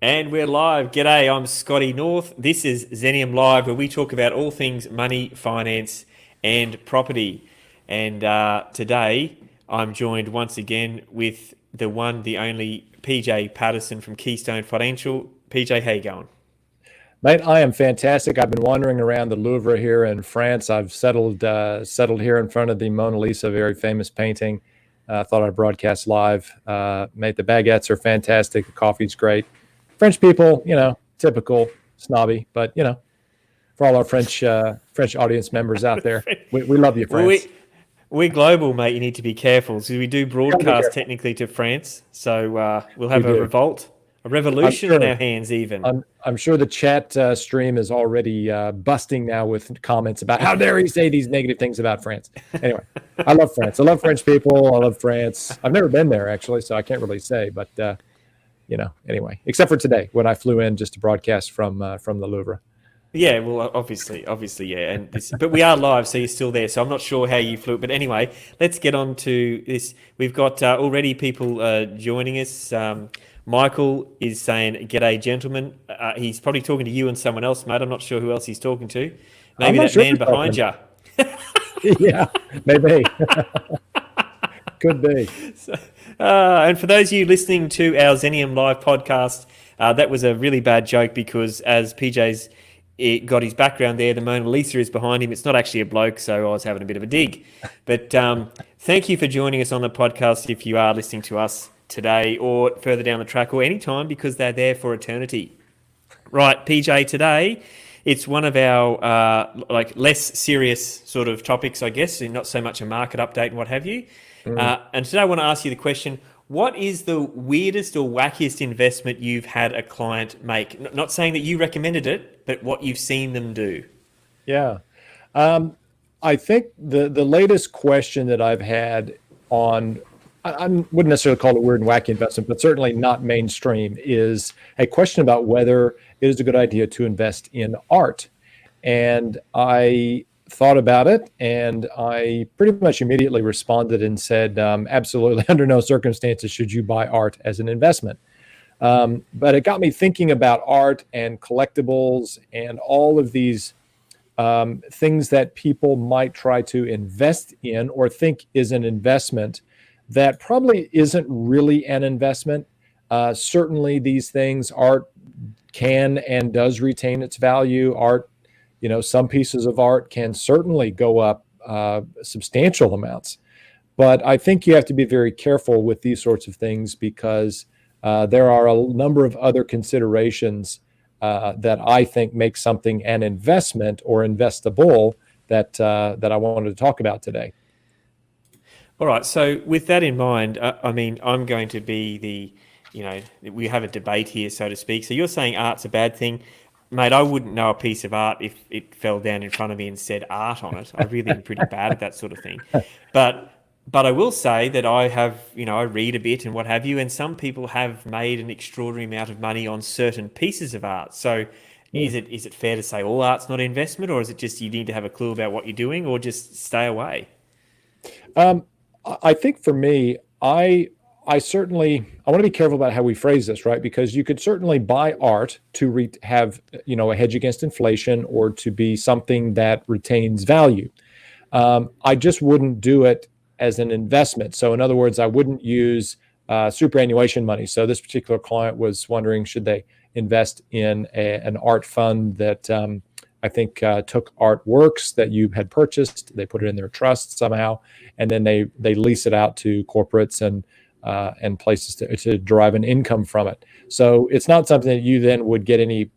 And we're live. G'day, I'm Scotty North. This is Xenium.Live, where we talk about all things money, finance, and property. And today, I'm joined once again with the one, the only PJ Patterson from Keystone Financial. PJ, how you going? Mate, I am fantastic. I've been wandering around the Louvre here in France. I've settled here in front of the Mona Lisa, very famous painting. Thought I'd broadcast live. Mate, the baguettes are fantastic. The coffee's great. French people, typical snobby, but for all our French audience members out there, we love you, Well, France. we're global, mate. You need to be careful. So we do Gotta be broadcast careful. technically to France. So we'll We have a do. revolt, a I'm revolution on sure. our hands, even. I'm sure the chat stream is already busting now with comments about how dare he say these negative things about France. Anyway, I love France. I love French people. I love France. I've never been there actually, so I can't really say. But anyway, except for today when I flew in just to broadcast from the Louvre. Yeah, well, obviously, yeah, but we are live, so you're still there. So I'm not sure how you flew it, but anyway, let's get on to this. We've got already people joining us. Michael is saying, "G'day, gentlemen." He's probably talking to you and someone else, mate. I'm not sure who else he's talking to. I'm Maybe not that sure man who's talking behind you. about. Yeah, maybe. Could be. And for those of you listening to our Xenium.Live podcast, that was a really bad joke because as PJ's got his background there, the Mona Lisa is behind him. It's not actually a bloke, so I was having a bit of a dig. But thank you for joining us on the podcast if you are listening to us today or further down the track or anytime because they're there for eternity. Right, PJ, today it's one of our less serious sort of topics, I guess, and not so much a market update and what have you. And today I want to ask you the question, what is the weirdest or wackiest investment you've had a client make? Not saying that you recommended it, but what you've seen them do. Yeah. I think the latest question that I've had on, I wouldn't necessarily call it weird and wacky investment, but certainly not mainstream, is a question about whether it is a good idea to invest in art. And I thought about it and I pretty much immediately responded and said, absolutely, under no circumstances should you buy art as an investment. But it got me thinking about art and collectibles and all of these things that people might try to invest in or think is an investment that probably isn't really an investment. Certainly these things, art can and does retain its value. Art, some pieces of art can certainly go up substantial amounts. But I think you have to be very careful with these sorts of things because there are a number of other considerations that I think make something an investment or investable that I wanted to talk about today. All right. So with that in mind, I'm going to be we have a debate here, so to speak. So you're saying art's a bad thing. Mate, I wouldn't know a piece of art if it fell down in front of me and said art on it. I really am pretty bad at that sort of thing. But I will say that I have, I read a bit and what have you, and some people have made an extraordinary amount of money on certain pieces of art. So is it fair to say all art's not investment, or is it just you need to have a clue about what you're doing or just stay away? I think for me, I want to be careful about how we phrase this, right? Because you could certainly buy art to have, a hedge against inflation or to be something that retains value. I just wouldn't do it as an investment. So in other words, I wouldn't use superannuation money. So this particular client was wondering, should they invest in an art fund that I think took artworks that you had purchased, they put it in their trust somehow, and then they lease it out to corporates and places to derive an income from it. So it's not something that you then would get any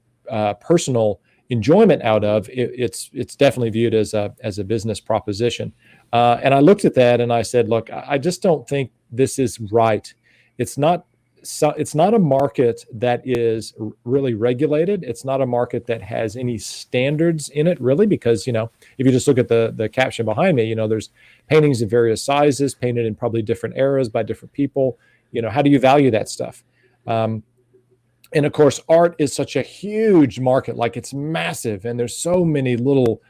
personal enjoyment out of. It's definitely viewed as a business proposition. And I looked at that and I said, look, I just don't think this is right. It's not a market that is really regulated. It's not a market that has any standards in it, really, because, if you just look at the caption behind me, there's paintings of various sizes, painted in probably different eras by different people. How do you value that stuff? And of course, art is such a huge market, like it's massive. And there's so many little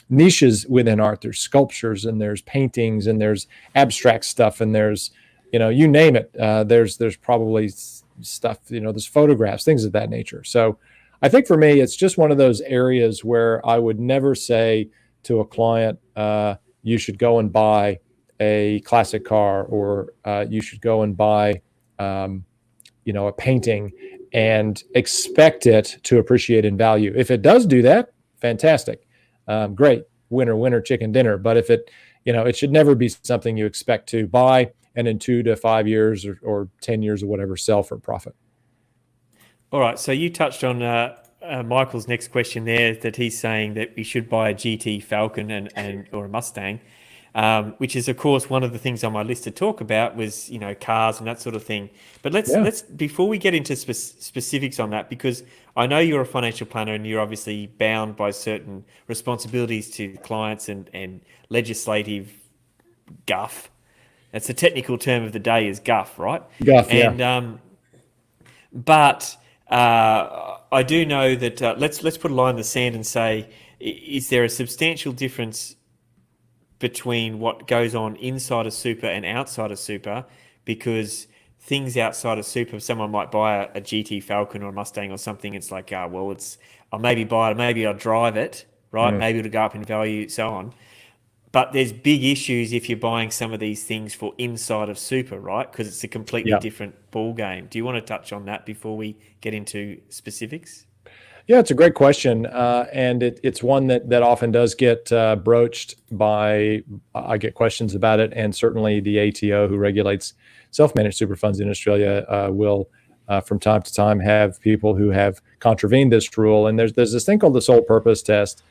niches within art. There's sculptures and there's paintings and there's abstract stuff and there's, you name it. There's probably stuff, there's photographs, things of that nature. So I think for me, it's just one of those areas where I would never say to a client, you should go and buy a classic car, or you should go and buy, a painting and expect it to appreciate in value. If it does do that, fantastic. Great. Winner, winner, chicken dinner. But if it, it should never be something you expect to buy and in 2 to 5 years or 10 years or whatever, sell for profit. All right. So you touched on Michael's next question there, that he's saying that we should buy a GT Falcon and or a Mustang, which is, of course, one of the things on my list to talk about was, cars and that sort of thing. But let's before we get into specifics on that, because I know you're a financial planner and you're obviously bound by certain responsibilities to clients and legislative guff. That's the technical term of the day, is guff, right? Guff, and, but I do know that let's put a line in the sand and say, is there a substantial difference between what goes on inside of super and outside of super? Because things outside of super, someone might buy a GT Falcon or a Mustang or something. It's like, I'll maybe buy it, maybe I'll drive it, right? Maybe it'll go up in value, so on. But there's big issues if you're buying some of these things for inside of super, right? Because it's a completely different ball game. Do you want to touch on that before we get into specifics? Yeah, it's a great question. And it's one that often does get broached by, I get questions about it. And certainly the ATO, who regulates self-managed super funds in Australia, will from time to time have people who have contravened this rule. And there's this thing called the sole purpose test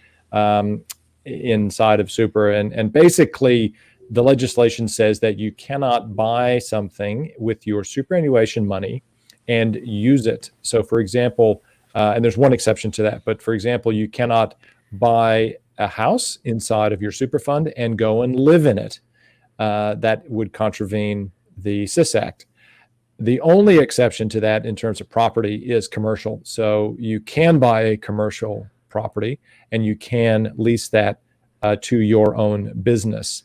inside of super. And basically the legislation says that you cannot buy something with your superannuation money and use it. So for example, and there's one exception to that, but for example, you cannot buy a house inside of your super fund and go and live in it. That would contravene the SIS Act. The only exception to that in terms of property is commercial. So you can buy a commercial property and you can lease that to your own business.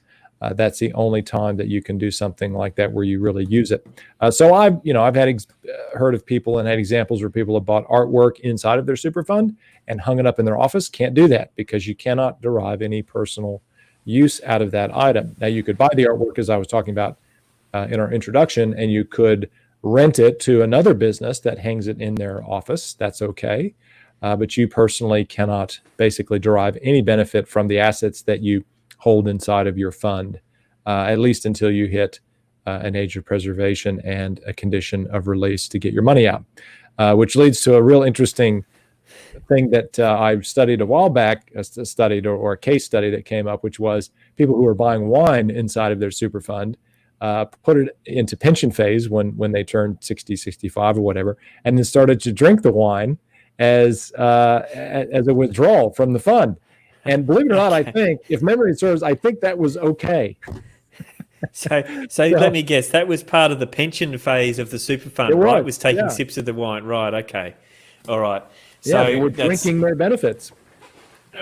That's the only time that you can do something like that where you really use it. So I've had heard of people and had examples where people have bought artwork inside of their super fund and hung it up in their office. Can't do that because you cannot derive any personal use out of that item. Now you could buy the artwork, as I was talking about in our introduction, and you could rent it to another business that hangs it in their office. That's okay. But you personally cannot basically derive any benefit from the assets that you hold inside of your fund, at least until you hit an age of preservation and a condition of release to get your money out, which leads to a real interesting thing that I studied a while back, or a case study that came up, which was people who were buying wine inside of their super fund, put it into pension phase when they turned 60, 65 or whatever, and then started to drink the wine as a withdrawal from the fund. And believe it or not, I think, if memory serves, I think that was okay. So let me guess, that was part of the pension phase of the super fund, right? It was taking sips of the wine, right? Okay, all right. So they were drinking their benefits.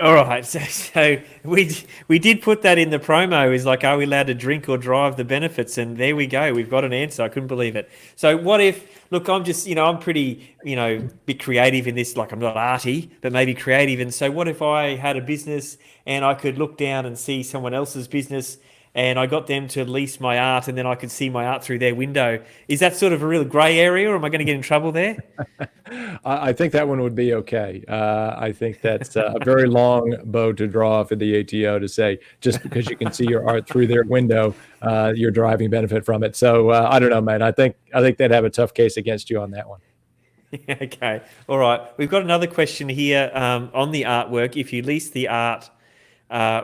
All right, so we did put that in the promo. Is like, are we allowed to drink or drive the benefits? And there we go. We've got an answer. I couldn't believe it. So what if? Look, I'm just I'm pretty bit creative in this. Like, I'm not arty, but maybe creative. And so what if I had a business and I could look down and see someone else's business, and I got them to lease my art, and then I could see my art through their window? Is that sort of a real grey area, or am I going to get in trouble there? I think that one would be okay. I think that's a very long bow to draw for the ATO to say, just because you can see your art through their window, you're deriving benefit from it. So I don't know, man. I think they'd have a tough case against you on that one. Okay. All right. We've got another question here on the artwork. If you lease the art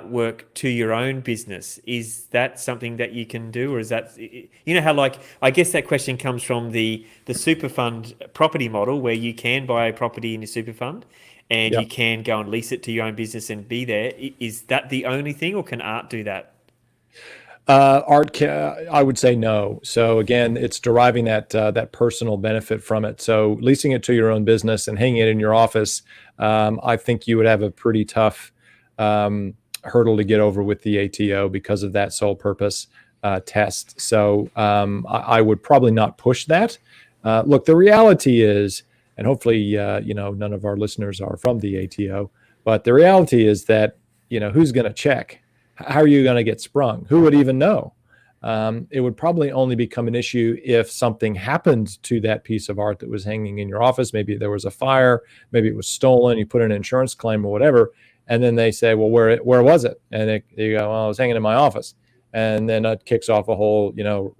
work to your own business, is that something that you can do, or is that how, like, I guess that question comes from the super fund property model, where you can buy a property in your super fund and you can go and lease it to your own business and be there. Is that the only thing, or can art do that? Art I would say no. So again, it's deriving that personal benefit from it. So leasing it to your own business and hanging it in your office, I think you would have a pretty tough hurdle to get over with the ATO because of that sole purpose test. So I would probably not push that. Look, the reality is, and hopefully, none of our listeners are from the ATO, but the reality is that, who's going to check? How are you going to get sprung? Who would even know? It would probably only become an issue if something happened to that piece of art that was hanging in your office. Maybe there was a fire, maybe it was stolen, you put an insurance claim or whatever, and then they say, well, where was it? And you go, well, I was hanging in my office. And then it kicks off a whole,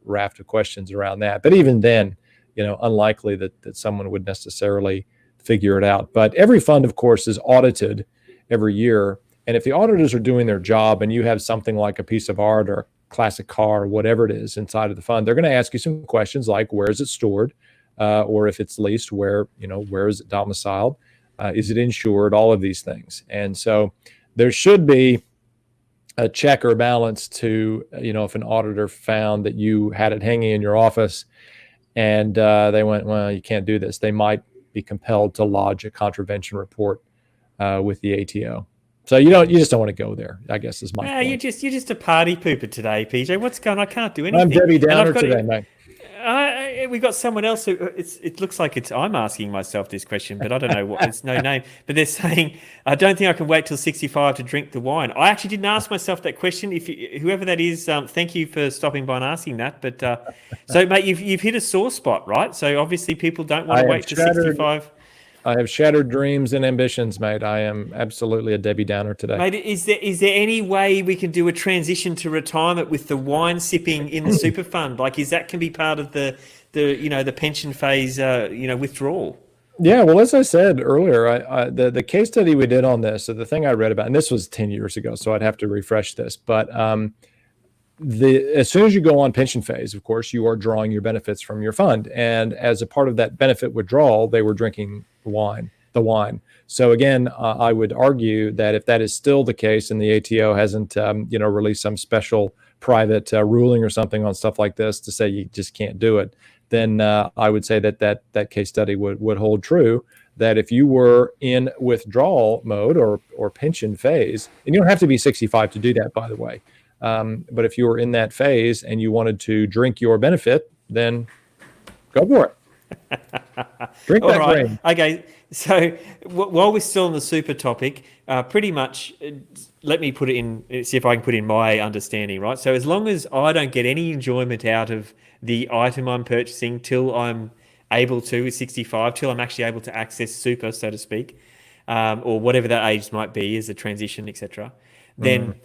raft of questions around that. But even then, unlikely that someone would necessarily figure it out. But every fund, of course, is audited every year. And if the auditors are doing their job and you have something like a piece of art or a classic car or whatever it is inside of the fund, they're going to ask you some questions like, where is it stored? Or if it's leased, where is it domiciled? Is it insured? All of these things. And so there should be a check or balance to, if an auditor found that you had it hanging in your office and they went, well, you can't do this, they might be compelled to lodge a contravention report with the ATO. So you just don't want to go there, I guess is my point. You're just a party pooper today, PJ. What's going on? I can't do anything. I'm Debbie Downer today, mate. We've got someone else who it looks like I'm asking myself this question, but I don't know what. It's no name, but they're saying I don't think I can wait till 65 to drink the wine. I actually didn't ask myself that question. Whoever that is, thank you for stopping by and asking that. But so, mate, you've hit a sore spot, right? So obviously people don't want to wait till 65. I have shattered dreams and ambitions, mate. I am absolutely a Debbie Downer today. Mate, is there any way we can do a transition to retirement with the wine sipping in the super fund? Like, is that can be part of the pension phase, withdrawal? Yeah, well, as I said earlier, the case study we did on this, so the thing I read about, and this was 10 years ago, so I'd have to refresh this, but as soon as you go on pension phase, of course, you are drawing your benefits from your fund. And as a part of that benefit withdrawal, they were drinking the wine. So again, I would argue that if that is still the case and the ATO hasn't, released some special private ruling or something on stuff like this to say you just can't do it, then I would say that case study would hold true, that if you were in withdrawal mode or pension phase, and you don't have to be 65 to do that, by the way, but if you were in that phase and you wanted to drink your benefit, then go for it. Drink that grain. Okay, so while we're still on the super topic, pretty much, let me put it in, see if I can put in my understanding, right? So as long as I don't get any enjoyment out of the item I'm purchasing till I'm able to, at 65, till I'm actually able to access super, so to speak, or whatever that age might be as a transition, etc., then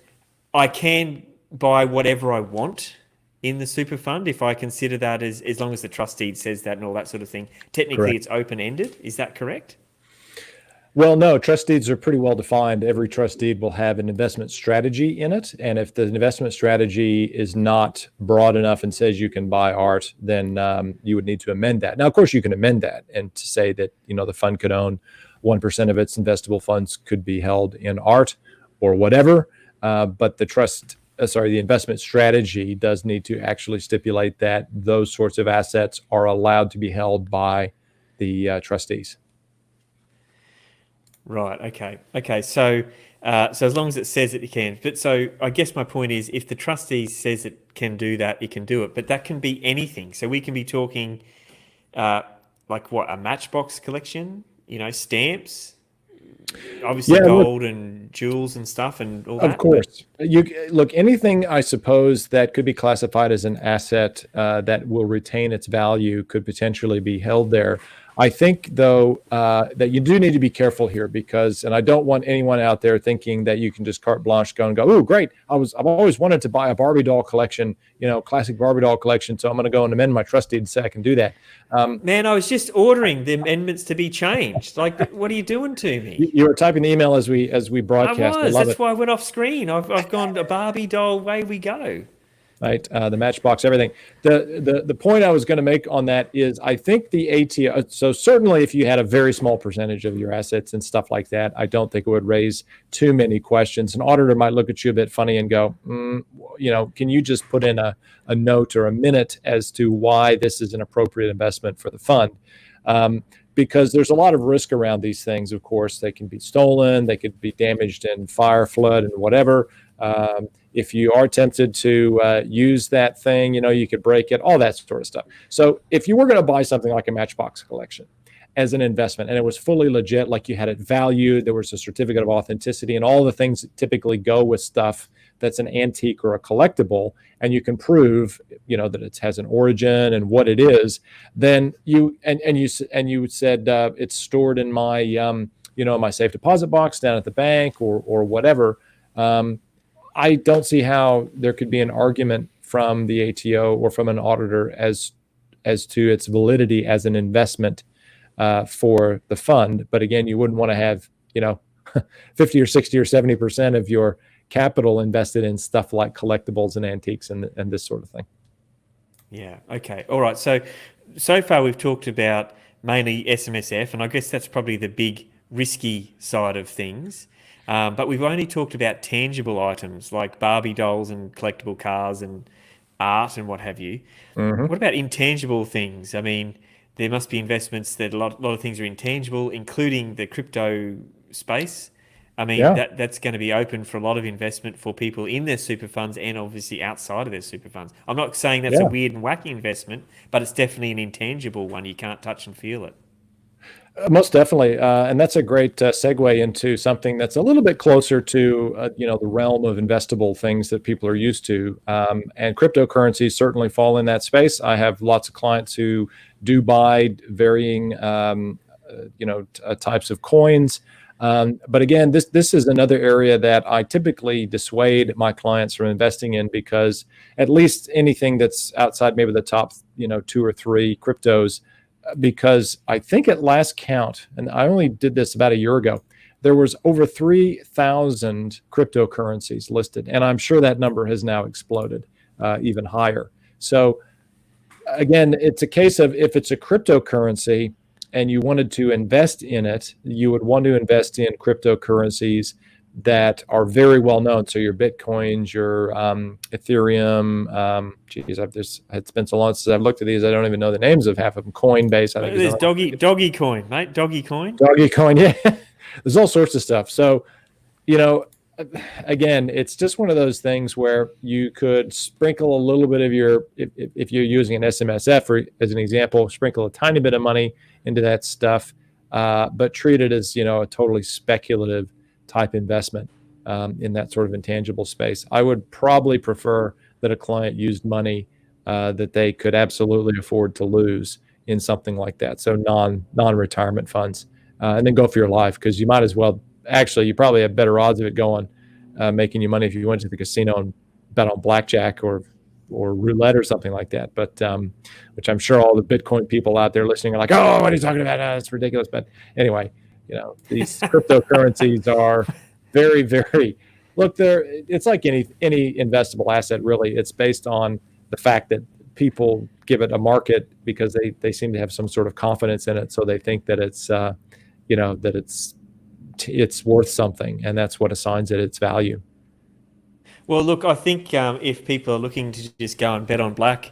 I can buy whatever I want in the super fund if I consider that as long as the trustee says that and all that sort of thing. Technically, correct. It's open-ended. Is that correct? Well, no, trust deeds are pretty well defined. Every trust deed will have an investment strategy in it. And if the investment strategy is not broad enough and says you can buy art, then you would need to amend that. Now, of course, you can amend that and to say that, the fund could own 1% of its investable funds could be held in art or whatever. But the investment strategy does need to actually stipulate that those sorts of assets are allowed to be held by the trustees. Right. Okay. So as long as it says that it can, but so I guess my point is, if the trustee says it can do that, it can do it. But that can be anything. So we can be talking, like what, a Matchbox collection? Stamps. Obviously, gold and jewels and stuff and all that. Of course. Look, anything, I suppose, that could be classified as an asset that will retain its value could potentially be held there. I think, though, that you do need to be careful here because, and I don't want anyone out there thinking that you can just carte blanche go and go, oh, great, I've always wanted to buy a Barbie doll collection, classic Barbie doll collection, so I'm going to go and amend my trust deed so I can do that. Man, I was just ordering the amendments to be changed. Like, what are you doing to me? You were typing the email as we broadcast. I was. That's why I went off screen. I've gone a Barbie doll, way we go. Right, the Matchbox, everything. The point I was going to make on that is I think the ATO, so certainly if you had a very small percentage of your assets and stuff like that, I don't think it would raise too many questions. An auditor might look at you a bit funny and go, can you just put in a note or a minute as to why this is an appropriate investment for the fund? Because there's a lot of risk around these things, of course. They can be stolen, they could be damaged in fire, flood, and whatever. If you are tempted to use that thing, you could break it, all that sort of stuff. So if you were going to buy something like a Matchbox collection as an investment and it was fully legit, like you had it valued, there was a certificate of authenticity and all the things that typically go with stuff that's an antique or a collectible, and you can prove, that it has an origin and what it is, then you said it's stored in my my safe deposit box down at the bank or whatever. I don't see how there could be an argument from the ATO or from an auditor as to its validity as an investment for the fund. But again, you wouldn't want to have 50 or 60 or 70% of your capital invested in stuff like collectibles and antiques and this sort of thing. Yeah. Okay. All right. So far we've talked about mainly SMSF, and I guess that's probably the big risky side of things. But we've only talked about tangible items like Barbie dolls and collectible cars and art and what have you. Mm-hmm. What about intangible things? I mean, there must be investments that a lot of things are intangible, including the crypto space. I mean, that's going to be open for a lot of investment for people in their super funds and obviously outside of their super funds. I'm not saying that's a weird and wacky investment, but it's definitely an intangible one. You can't touch and feel it. Most definitely. And that's a great segue into something that's a little bit closer to, the realm of investable things that people are used to. And cryptocurrencies certainly fall in that space. I have lots of clients who do buy varying, types of coins. But again, this is another area that I typically dissuade my clients from investing in, because at least anything that's outside maybe the top, 2 or 3 cryptos, because I think at last count, and I only did this about a year ago, there was over 3,000 cryptocurrencies listed. And I'm sure that number has now exploded even higher. So again, it's a case of if it's a cryptocurrency and you wanted to invest in it, you would want to invest in cryptocurrencies that are very well known. So your Bitcoins, your Ethereum. It's been so long since I've looked at these. I don't even know the names of half of them. Coinbase. I think there's Doggy Coin, mate. Doggy Coin. Doggy Coin. Yeah, there's all sorts of stuff. So, again, it's just one of those things where you could sprinkle a little bit of your, if you're using an SMSF as an example, sprinkle a tiny bit of money into that stuff, but treat it as a totally speculative type investment in that sort of intangible space. I would probably prefer that a client used money that they could absolutely afford to lose in something like that. So non-retirement funds, and then go for your life, because you might as well. Actually, you probably have better odds of it going, making you money if you went to the casino and bet on blackjack or roulette or something like that. But which I'm sure all the Bitcoin people out there listening are like, oh, what are you talking about? It's ridiculous. But anyway, these cryptocurrencies are very, very, look, it's like any investable asset, really. It's based on the fact that people give it a market because they seem to have some sort of confidence in it. So they think that it's, that it's worth something, and that's what assigns it its value. Well, look, I think if people are looking to just go and bet on black,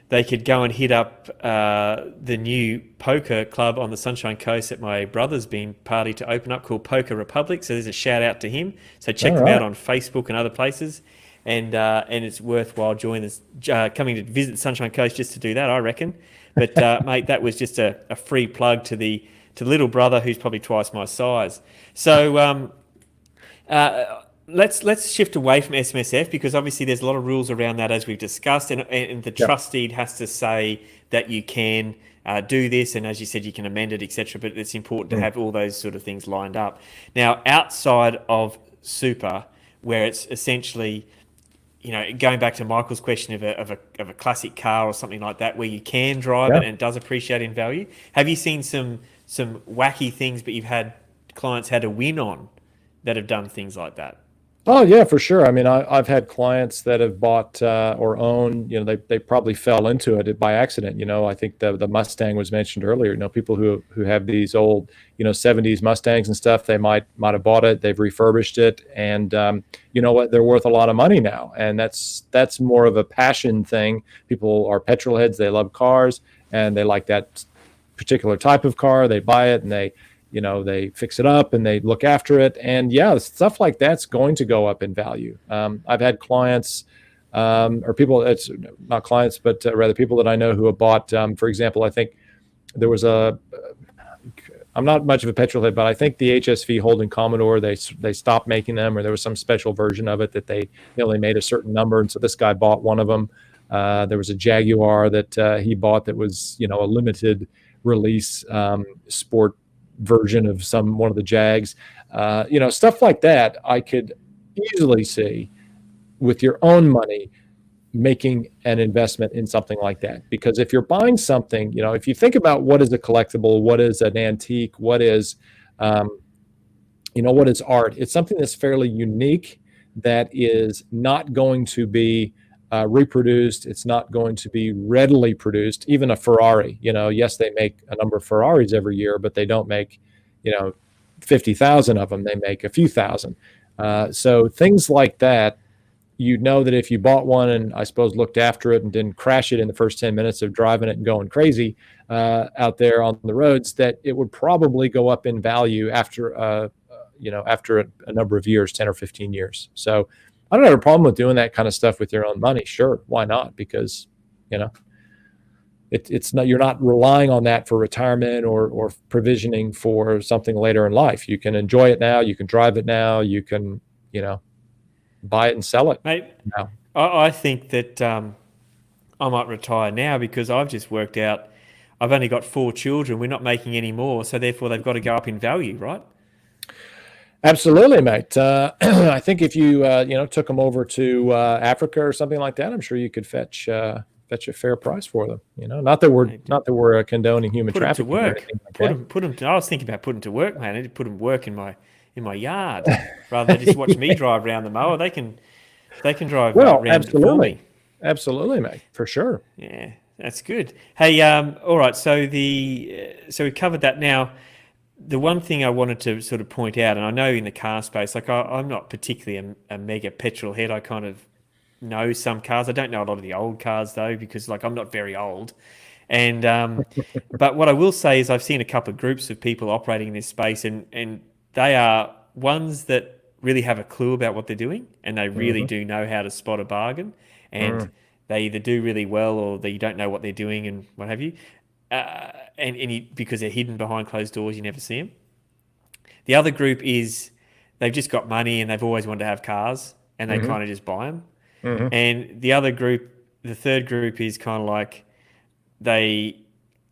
they could go and hit up the new poker club on the Sunshine Coast that my brother's been party to open up, called Poker Republic. So there's a shout out to him. So check them out on Facebook and other places. And it's worthwhile coming to visit Sunshine Coast just to do that, I reckon. But mate, that was just a free plug to the little brother who's probably twice my size. So let's shift away from SMSF, because obviously there's a lot of rules around that, as we've discussed, and the trustee has to say that you can do this, and as you said, you can amend it, etc. But it's important to have all those sort of things lined up. Now, outside of super, where it's essentially, going back to Michael's question of a classic car or something like that, where you can drive it and it does appreciate in value. Have you seen some wacky things, but you've had clients had a win on that have done things like that? Oh yeah, for sure. I mean, I've had clients that have bought or own. They probably fell into it by accident. I think the Mustang was mentioned earlier. People who have these old 70s Mustangs and stuff, they might have bought it. They've refurbished it, and you know what? They're worth a lot of money now. And that's more of a passion thing. People are petrol heads. They love cars, and they like that particular type of car. They buy it, and they they fix it up and they look after it. And yeah, stuff like that's going to go up in value. I've had clients or people, it's not clients, but rather people that I know who have bought, for example, I think there was I'm not much of a petrol head, but I think the HSV Holden Commodore, they stopped making them, or there was some special version of it that they only made a certain number. And so this guy bought one of them. There was a Jaguar that he bought that was, a limited release sport version of one of the Jags. Stuff like that I could easily see with your own money making an investment in something like that. Because if you're buying something, if you think about what is a collectible, what is an antique, what is what is art, it's something that's fairly unique, that is not going to be reproduced. It's not going to be readily produced. Even a Ferrari, yes, they make a number of Ferraris every year, but they don't make 50,000 of them. They make a few thousand. So things like that, that if you bought one and I suppose looked after it and didn't crash it in the first 10 minutes of driving it and going crazy out there on the roads, that it would probably go up in value after a number of years, 10 or 15 years. So I don't have a problem with doing that kind of stuff with your own money. Sure, why not? Because it's not, you're not relying on that for retirement or provisioning for something later in life. You can enjoy it now. You can drive it now. You can buy it and sell it. Mate, now. I think that I might retire now because I've just worked out I've only got 4 children. We're not making any more, so therefore they've got to go up in value, right? Absolutely, mate. I think if you took them over to Africa or something like that, I'm sure you could fetch a fair price for them. Not that we're condoning human trafficking. Put them to work. Put them. I was thinking about putting them to work, man. I need to put them to work in my yard rather than just watch me drive around the mower. They can drive around absolutely. For me. Absolutely, mate, for sure. Yeah, that's good. Hey, all right. So we covered that. Now, the one thing I wanted to sort of point out, and I know in the car space, like I'm not particularly a mega petrol head. I kind of know some cars. I don't know a lot of the old cars though, because I'm not very old. And but what I will say is I've seen a couple of groups of people operating in this space, and they are ones that really have a clue about what they're doing, and they really do know how to spot a bargain, and they either do really well or they don't know what they're doing and what have you. Because they're hidden behind closed doors, you never see them. The other group is they've just got money and they've always wanted to have cars, and they kind of just buy them. And the third group is kind of like they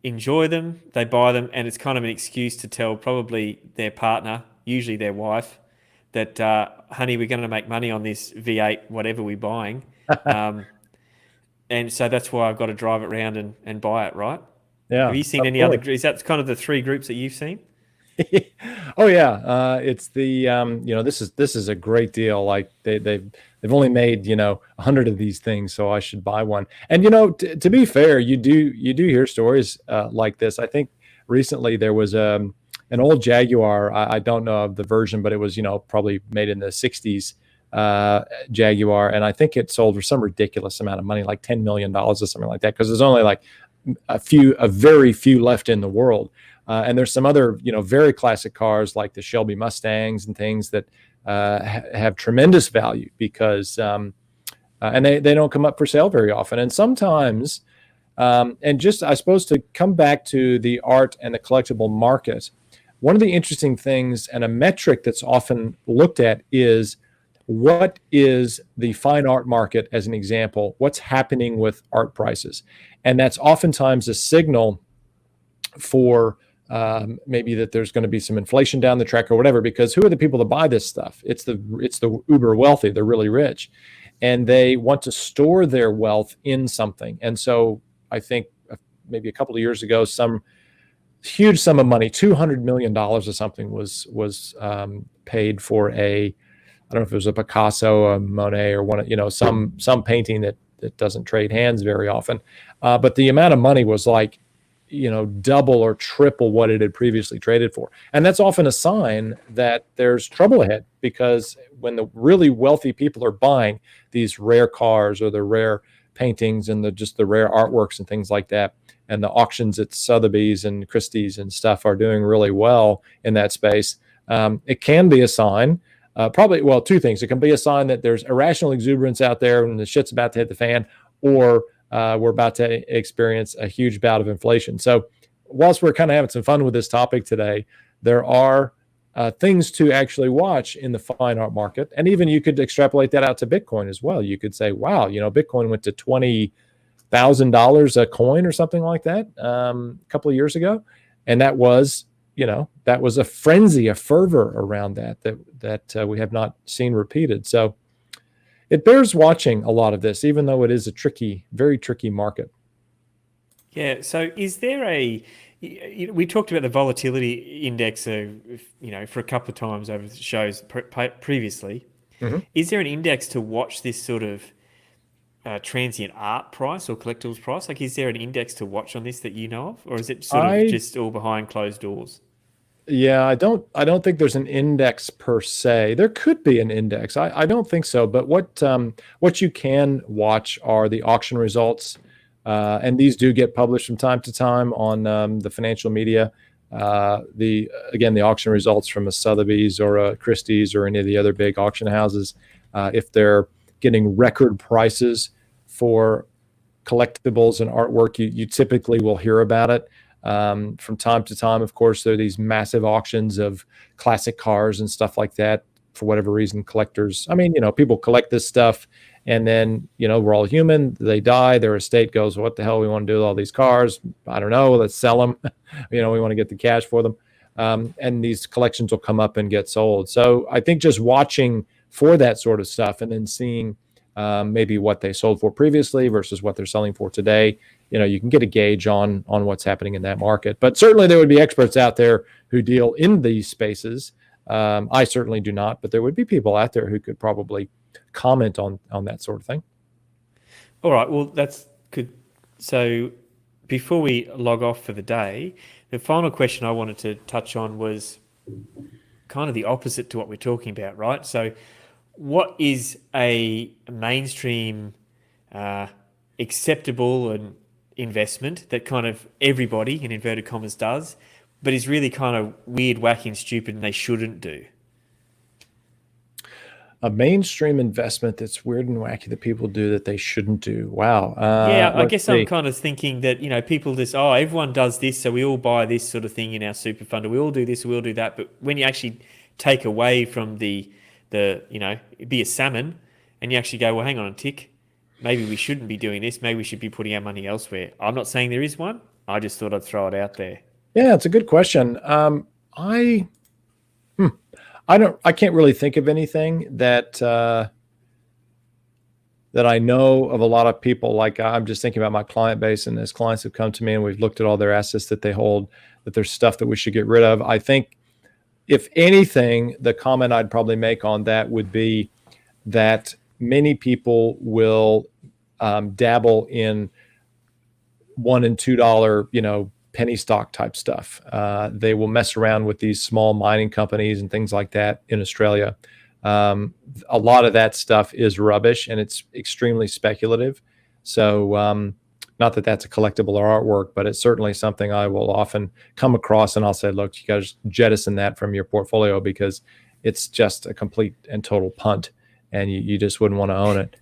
enjoy them, they buy them, and it's kind of an excuse to tell probably their partner, usually their wife, that, honey, we're going to make money on this V8, whatever we're buying. And so that's why I've got to drive it around and buy it, right? Yeah. Have you seen any other? Is that kind of the 3 groups that you've seen? Oh yeah, it's the this is a great deal. Like they've only made 100 of these things, so I should buy one. And to be fair, you do hear stories like this. I think recently there was an old Jaguar. I don't know of the version, but it was probably made in the 60s. Jaguar, and I think it sold for some ridiculous amount of money, like $10 million or something like that, because there's only like a very few left in the world. And there's some other, very classic cars like the Shelby Mustangs and things that have tremendous value because, and they don't come up for sale very often. And sometimes, and just, I suppose, to come back to the art and the collectible market, one of the interesting things and a metric that's often looked at is what is the fine art market, as an example, what's happening with art prices. And that's oftentimes a signal for maybe that there's going to be some inflation down the track or whatever, because who are the people that buy this stuff? It's the uber wealthy. They're really rich, and they want to store their wealth in something. And so I think maybe a couple of years ago, some huge sum of money, $200 million or something, was paid for I don't know if it was a Picasso, a Monet, or one, some painting that doesn't trade hands very often. But the amount of money was like, double or triple what it had previously traded for. And that's often a sign that there's trouble ahead, because when the really wealthy people are buying these rare cars or the rare paintings and the rare artworks and things like that, and the auctions at Sotheby's and Christie's and stuff are doing really well in that space, it can be a sign. Well, two things. It can be a sign that there's irrational exuberance out there and the shit's about to hit the fan, or we're about to experience a huge bout of inflation. So whilst we're kind of having some fun with this topic today, there are things to actually watch in the fine art market. And even you could extrapolate that out to Bitcoin as well. You could say, wow, Bitcoin went to $20,000 a coin or something like that a couple of years ago. And that was a frenzy, a fervor around that we have not seen repeated. So it bears watching a lot of this, even though it is a very tricky market. Yeah. So is there we talked about the volatility index, for a couple of times over the shows previously. Mm-hmm. Is there an index to watch this sort of transient art price or collectibles price? Like, is there an index to watch on this that you know of, or is it sort of just all behind closed doors? Yeah, I don't think there's an index per se. There could be an index. I don't think so. But what you can watch are the auction results, and these do get published from time to time on the financial media. The auction results from a Sotheby's or a Christie's or any of the other big auction houses, if they're getting record prices for collectibles and artwork, you typically will hear about it. From time to time, of course, there are these massive auctions of classic cars and stuff like that. For whatever reason, collectors, people collect this stuff, and then, we're all human. They die. Their estate goes, what the hell we want to do with all these cars? I don't know. Let's sell them. We want to get the cash for them. And these collections will come up and get sold. So I think just watching for that sort of stuff and then seeing maybe what they sold for previously versus what they're selling for today, you can get a gauge on what's happening in that market. But certainly there would be experts out there who deal in these spaces. I certainly do not, but there would be people out there who could probably comment on that sort of thing. All right. Well, that's good. So before we log off for the day, the final question I wanted to touch on was kind of the opposite to what we're talking about, right? So what is a mainstream acceptable and investment that kind of everybody, in inverted commas, does, but is really kind of weird, wacky, and stupid, and they shouldn't do? A mainstream investment that's weird and wacky that people do that they shouldn't do. Wow. I guess I'm kind of thinking that, people just, everyone does this, so we all buy this sort of thing in our super fund, or we all do this, or we all do that. But when you actually take away from the be a salmon, and you actually go, well, hang on a tick, maybe we shouldn't be doing this. Maybe we should be putting our money elsewhere. I'm not saying there is one. I just thought I'd throw it out there. Yeah, it's a good question. I can't really think of anything that I know of a lot of people. Like, I'm just thinking about my client base, and as clients have come to me and we've looked at all their assets that they hold, that there's stuff that we should get rid of. I think, if anything, the comment I'd probably make on that would be that many people will dabble in $1 and $2, penny stock type stuff. They will mess around with these small mining companies and things like that in Australia. A lot of that stuff is rubbish, and it's extremely speculative. So not that that's a collectible or artwork, but it's certainly something I will often come across, and I'll say, look, you guys jettison that from your portfolio because it's just a complete and total punt, and you just wouldn't want to own it.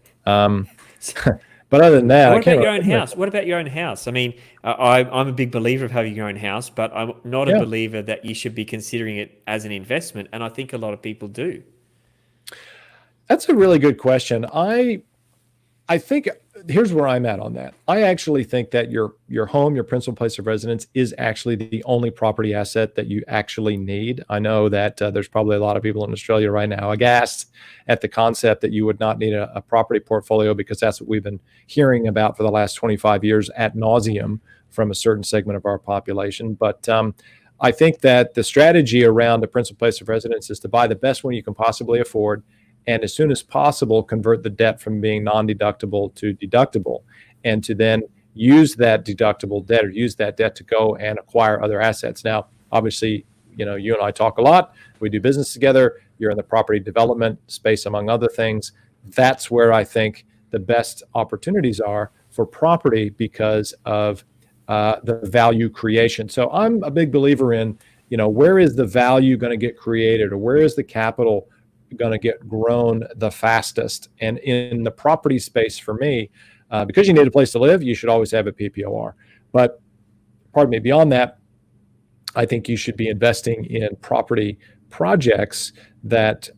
But other than that, what about your own house? What about your own house? I mean, I'm a big believer of having your own house, but I'm not a believer that you should be considering it as an investment, and I think a lot of people do. That's a really good question. I think here's where I'm at on that. I actually think that your home, your principal place of residence, is actually the only property asset that you actually need. I know that there's probably a lot of people in Australia right now aghast at the concept that you would not need a property portfolio, because that's what we've been hearing about for the last 25 years ad nauseum from a certain segment of our population. But I think that the strategy around a principal place of residence is to buy the best one you can possibly afford, and as soon as possible, convert the debt from being non-deductible to deductible, and to then use that deductible debt, or use that debt to go and acquire other assets. Now, obviously, you and I talk a lot. We do business together. You're in the property development space, among other things. That's where I think the best opportunities are for property, because of the value creation. So I'm a big believer in, where is the value going to get created, or where is the capital going to get grown the fastest? And in the property space for me, because you need a place to live, you should always have a PPOR. But pardon me, beyond that, I think you should be investing in property projects that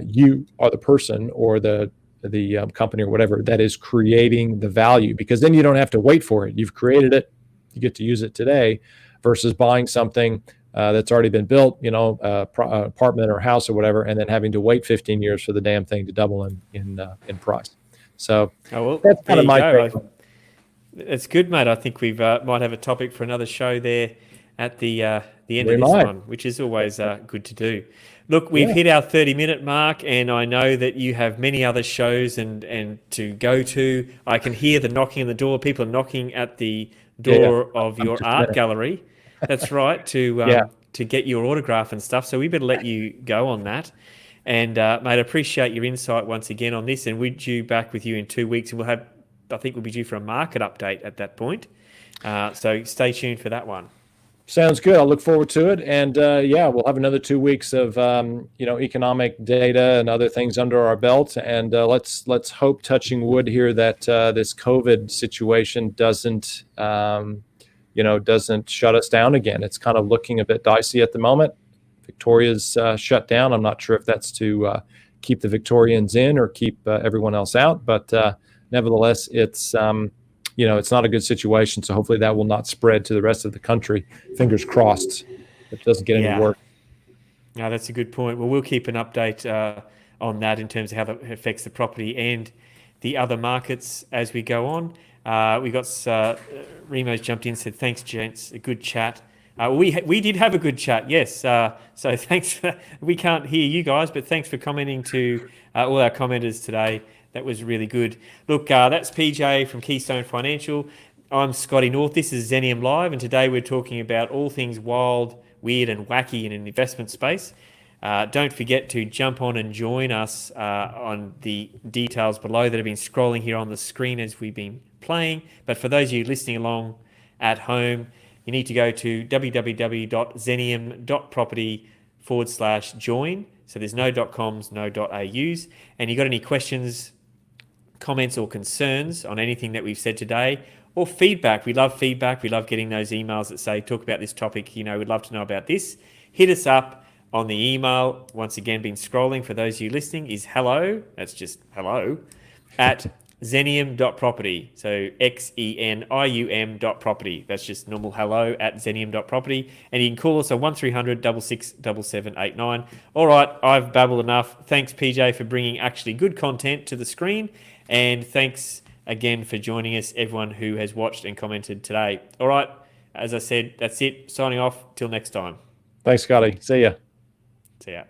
you are the person or the company or whatever that is creating the value, because then you don't have to wait for it. You've created it, you get to use it today, versus buying something that's already been built, apartment or house or whatever, and then having to wait 15 years for the damn thing to double in price. So that's kind of my take. It's good, mate. I think we might have a topic for another show there at the end of this one, which is always good to do. Look, we've hit our 30-minute mark, and I know that you have many other shows and to go to. I can hear the knocking on the door. People are knocking at the door of your art gallery. That's right, to get your autograph and stuff. So we better let you go on that. And mate, I appreciate your insight once again on this. And we're due back with you in 2 weeks, and I think we'll be due for a market update at that point. So stay tuned for that one. Sounds good. I'll look forward to it. And we'll have another 2 weeks of economic data and other things under our belt. And let's hope, touching wood here, that this COVID situation doesn't shut us down again. It's kind of looking a bit dicey at the moment. Victoria's shut down. I'm not sure if that's to keep the Victorians in or keep everyone else out. But nevertheless, it's not a good situation. So hopefully that will not spread to the rest of the country. Fingers crossed it doesn't get any worse. No, that's a good point. Well, we'll keep an update on that in terms of how that affects the property and the other markets as we go on. We got Remo's jumped in, said, thanks, gents. A good chat. We did have a good chat, yes. So thanks. We can't hear you guys, but thanks for commenting to all our commenters today. That was really good. Look, that's PJ from Keystone Financial. I'm Scotty North. This is Xenium.Live, and today we're talking about all things wild, weird, and wacky in an investment space. Don't forget to jump on and join us on the details below that have been scrolling here on the screen as we've been playing. But for those of you listening along at home, you need to go to www.xenium.property/join. So there's no .coms, no .aus. And you got any questions, comments or concerns on anything that we've said today, or feedback? We love feedback. We love getting those emails that say, talk about this topic, we'd love to know about this. Hit us up on the email. Once again, been scrolling for those of you listening, is hello, that's just hello, at Xenium.property. So XENIUM.property. That's just normal hello at Xenium.property. And you can call us on 1300 66 7789. All right, I've babbled enough. Thanks, PJ, for bringing actually good content to the screen. And thanks again for joining us, everyone who has watched and commented today. All right, as I said, that's it. Signing off. Till next time. Thanks, Scotty. See ya. See ya.